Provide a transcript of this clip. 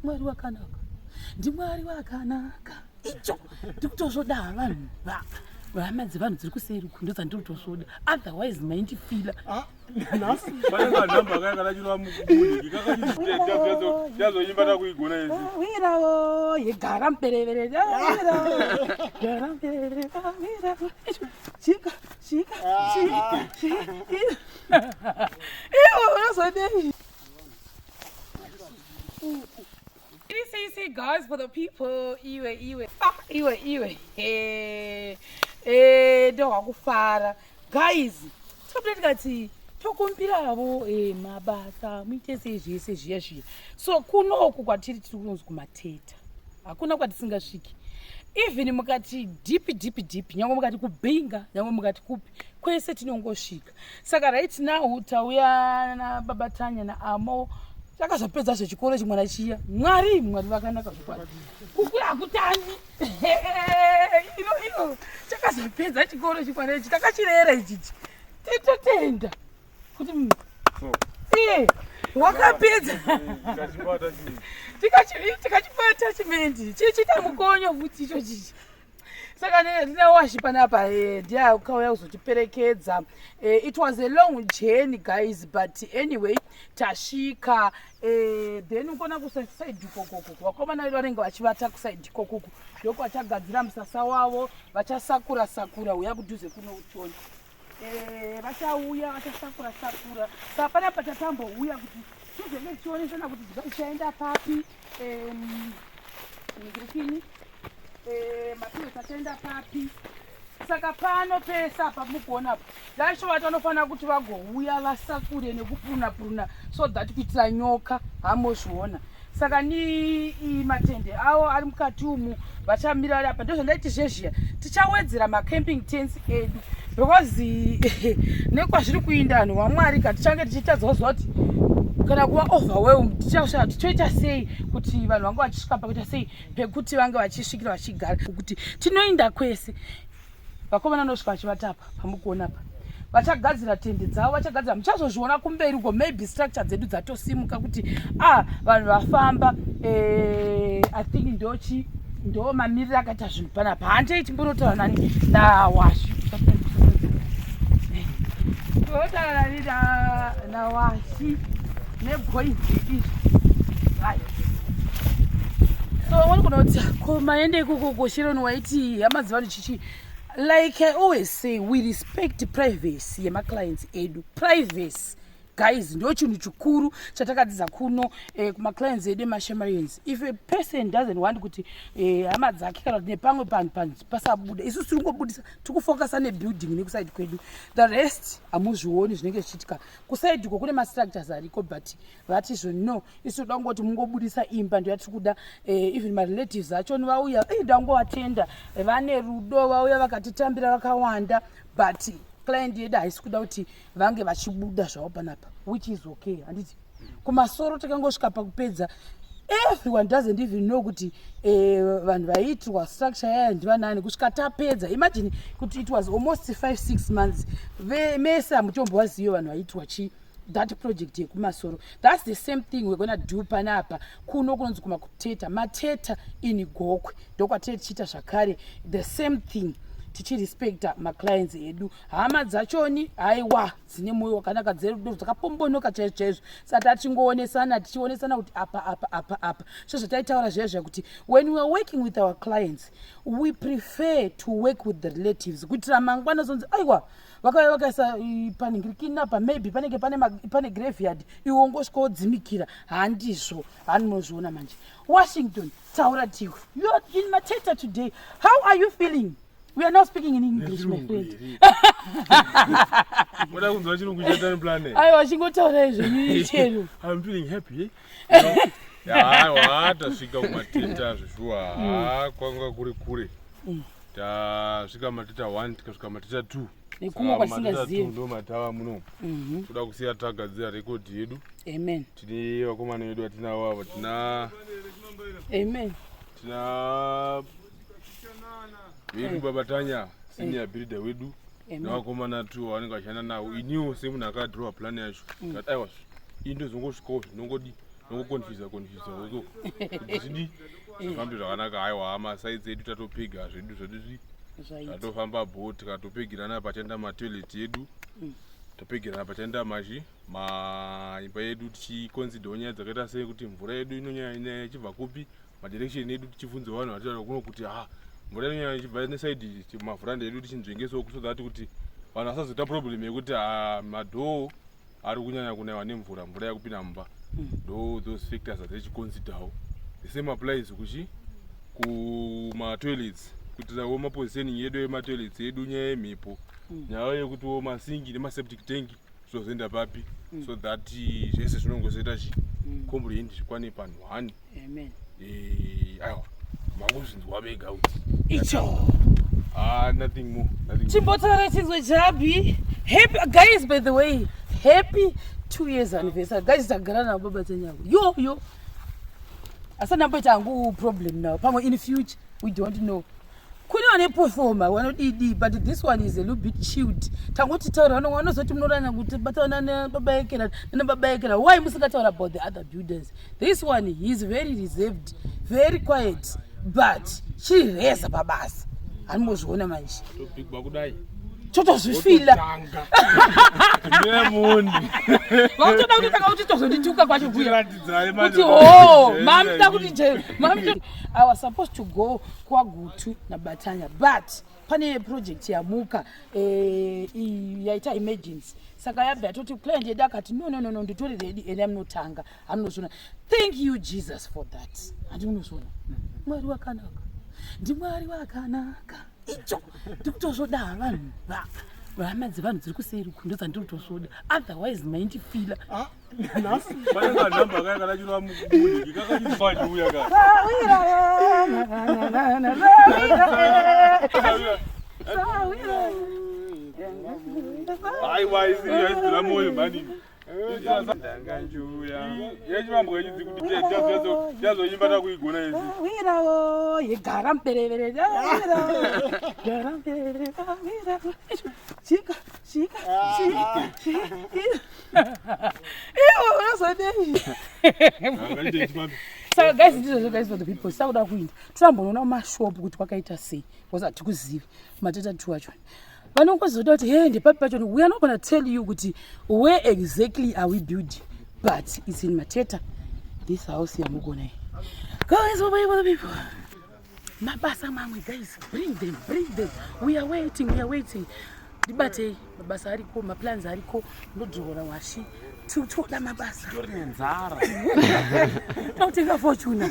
Mwari wakanaka. Ndimwari wakanaka. Icho ndikutozoda vanhu vahama dzevanhu dziri kuseri kundo dzandinotozoda. Otherwise maindifila. Nasi vanenge nhamba kakakachirwa mukubudiki kakachitazoimbata kuigona izi. Wirawo yegara mberevere. Gara mberevere. Wirawo. Chika. See, guys, for the people, iwe. Ndo wakufara. Guys, tikati tokumbiravo mabasa muite sezvese zviya. So kunoku kwatiri tiri kunonzi kumateta. Hakuna kwatisingasviki. Even mukati deep, nyange mukati kubinga, nyange mukati kupi, kwese tinongosvika. Saka right now tauya na Baba Tanya na Amo takazopedza zvechikoro chimwana chiya. Mwari vakanaka zvikwadi. Kukura hakutani. Ino takazopedza chikoro chimwana ichi takachirera ichichi. Titotenda kuti wakapedza. Tikachipata chimendi chichita mukonyo futi icho chichi. Saka ndina washi panapa ndia ukauya kuzotiperekedza. It was a long journey, guys, but anyway tashika. Then ukona kuside kokoko wakomana ilo vanenge vachivata kuside kokoko ndoko vachagadzira musasa wavo vachasakura uya kudhuze kuno utoni. Vachauya vachasakura. Saka panapa tatambouya kuti tizenge tichionesana kuti tichaenda papi. Ningirikini mapiro tachaenda papi. Saka pano pesa pamukuonapo ndashova tanofanira kuti vagouya vasakure nekupuruna so that kuitira nyoka hamozviona. Saka ni matende avo ari mukati umu vachamira apa ndozvandaiti zvezviya tichawedzera macamping tents edu because nekwazviri kuinda vanhu vaMwari katichange tichitadzawo kuti kana kuva overwhelmed tichoita sei kuti vanhu vange vachisvika pakuita sei pekuti vange vachisvikira vachigara kuti tinoinda kwese. Vakomana nosvika vachivatapa pamukuona pa vachagadzira tende dzavo vachagadzira muchazozviona kumberi uko maybe structure dzedu dzatosimuka kuti vanhu vafamba. I think ndo mamiriro akaita zvinhu panapa. Handei timbonotaura nani nawashi totaura nani nawashi negoidzi izvi. So wani kunoti maende ikoko Sharon waiti hama dzevanhu chichi. Like I always say, we respect privacy yema clients edu. Privacy, guys, ndo chinhu chikuru chatakadzidza kuno kuma clients edu mashamarians. If a person doesn't want kuti hama dzake kana kuti nepamwe panhu pasabuda, isusu tiri kungobudisa tikufocus nebuilding nekuside kwedu. The rest amuzvioni zvinenge zvichiitika. Kuside uko kune ma-structures ariko but vati no, isusu toda kungoti mungobudisa imba ndo yatiri kuda. Even my relatives acho vauya ndangovatenda vane rudo vauya vakatitambira vakawanda but client yedu haisi kuda kuti vange vachibuda zvavo panapa, which is okay. Handiti kumasoro takangosvika pakupedza. Everyone doesn't even know kuti vanhu vaiitwa structure yaya ndivanani kusvika tapedza. Imagine kuti it was almost 5-6 months mese hamutombovazivo vanhu vaiitwa chi that project yekumasoro. That's the same thing we're gonna do panapa kuno kunonzi kumakuteta mateta ini gokwe ndokwatiri tichiita zvakare the same thing. Tichirespecta maclients edu hama dzachoni aiwa dzine moyo wakanaka dzerudo dzakapombonoka chaizvo. Saka tichionesana kuti apa so zvataitaura zvezvo kuti when we are working with our clients we prefer to work with the relatives kuitira mangwana zonzi aiwa vakauya vakaisa paningirikina pa maybe panenge pane graveyard iwo ngosvika wodzimikira. Handizvo hanozviona manje. Washington, taura tiwe, you are in Mateta today. How are you feeling? We are not speaking in English, my friend. I'm feeling happy. Tasvika kumateta zvishua kwanga kure. Tasvika mateta 1 tikasvika mateta 2. Nekumwe kwasingazivi. Ndo matava muno. Toda kusiya tagadzira record yedu. Amen. Tine vakomana vedu vatinavo ava tina. Amen. Tina Baba Tanya senior builder wedu navakomana tu vanenge vashanda navo iniwo semunhu akadhirowa plan yacho that I was into zvongosvikawo zvinongodi nokukonfisa uko kuti fambi zvakanaka aiwa masaidzi edu tatopiga zvedu tatofamba bhoti katopigirana pachaenda matoilet edu tapigirana pachaenda maimba edu tichikonsidhawo nyaya dzakaita sei kuti mvura yedu inonyanya ichibva kupi madirection edu tichibvunza vanhu vatitaura kuno kuti mvura inonyanya ichibva nesaidi mavhuranda edu tichinzvengesawo kusodhati kuti vanhu vasazoita problem yekuti madhoo ari kunyanya kunaiwa nemvura yakupinda mumba ndo those factors atichiconsidhawo the same applies kumatoilets kuitirawo mapositioning yedu ematoilets edu nyaya yemhepo nyaya yekutiwo masingi nemaseptic tank zvozoenda papi so that zvese zvinongozoita comprehend zvikwane panhu 1 aiwa makuzvinzwa vega kuti icho nothing more chimbotaura chinzwe chapi happy guys, by the way, happy 2 years anniversary guys. Tagara na baba tenyangu yo asana mboita angu problem now pamwe in future we don't know kune ane performer wanodidi but this one is a little bit chilled tangoti taura vanozoti munorana kuti batana nebaba ekela why musingataura about the other builders. This one he is very reserved, very quiet, but chireza babasa animozviona manje topigwa kudai totozvifila nemoni vautoda kuti taka kuti tozondituka kwacho kuratidzaye kuti mamda kuti I was supposed to go kwaGutu naBatanya but pane project yamuka yaita emergency saka yabva yatoti client yedu akati no nditori ready and amunotanga amunozviona. Thank you Jesus for that. Andimunozviona mwari wakanaka ndimwari wakanaka icho ndikutozoda vanhu hama dzevanhu dziri kuseri kundo dzandiri kutozoda otherwise maindifila vanenge nhamba kaya kana chirwa mubudiki kakachifaniuya ka aiwa isira moyo mani yechivambo yechidzi kuti tazoimba takuigona isi wirawo yegara muberevere gara muberevere shika iwo unozodei saka guys ndizvo guys for the people sakuda kuinda torambonoona mumashopu kuti kwakaita sei because hatikuzivi matata tu acho vanongozoda kuti hey ndepapi pacho we are not going to tell you kuti where exactly are we building but it's in Mateta this house yamugona guys for the people mabasa mamwe guys bring them we are waiting dibate mabasa ariko maplans ariko ndodhora washi tutoda mabasa nzara notenga fortune